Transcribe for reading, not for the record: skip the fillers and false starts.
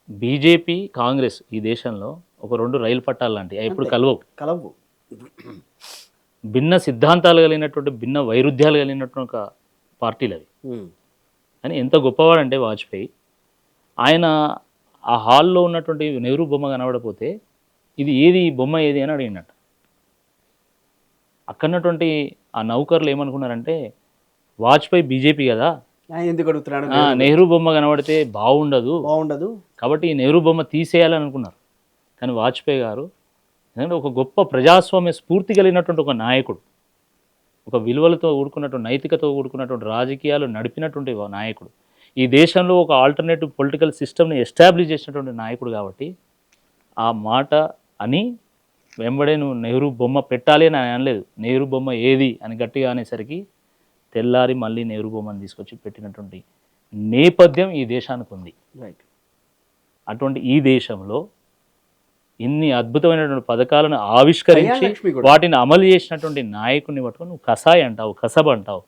BJP Congress ఈ దేశంలో ఒక రెండు రైలు పట్టాలు లాంటివి అవి ఎప్పుడు అంతే. కలవవు. కలవు. భిన్న సిద్ధాంతాలు కలిగినటువంటి భిన్న వైరుధ్యాలు కలిగినటువంటి ఒక పార్టీలు అవి. ఉమ్. కానీ ఎంత గొప్పవాడంటే వాజ్పేయి, ఆయన ఆ హాల్లో ఉన్నటువంటి నెహ్రూ బొమ్మ కనబడపోతే ఇది ఏది ఈ బొమ్మ ఏది అని అడిగినట్టు. అక్కడన్నటువంటి ఆ నౌకర్లు ఏమనుకున్నారంటే వాజ్పేయి బీజేపీ కదా, ఆయన ఎందుకు అడుగుతున్నాడు? నెహ్రూ బొమ్మ కనబడితే బాగుండదు, బాగుండదు. కాబట్టి ఈ నెహ్రూ బొమ్మ తీసేయాలని అనుకున్నారు. కానీ వాజ్పేయి గారు ఎందుకంటే ఒక గొప్ప ప్రజాస్వామ్య స్ఫూర్తి కలిగినటువంటి ఒక నాయకుడు, ఒక విలువలతో కూడుకున్నటువంటి నైతికతో కూడుకున్నటువంటి రాజకీయాలు నడిపినటువంటి నాయకుడు, ఈ దేశంలో ఒక ఆల్టర్నేటివ్ పొలిటికల్ సిస్టమ్ని ఎస్టాబ్లిష్ చేసినటువంటి నాయకుడు. కాబట్టి ఆ మాట అని వెంబడే నువ్వు నెహ్రూ బొమ్మ పెట్టాలి అని ఆయన అనలేదు. నెహ్రూ బొమ్మ ఏది అని గట్టిగా అనేసరికి తెల్లారి మళ్ళీ నెహ్రూ బొమ్మను తీసుకొచ్చి పెట్టినటువంటి నేపథ్యం ఈ దేశానికి ఉంది. రైట్. అటువంటి ఈ దేశంలో ఇన్ని అద్భుతమైనటువంటి పథకాలను ఆవిష్కరించి కళ్యాణ్ లక్ష్మి కూడా. వాటిని అమలు చేసినటువంటి నాయకుడిని పట్టుకొని నువ్వు కసాయి అంటావు, కసబ అంటావు.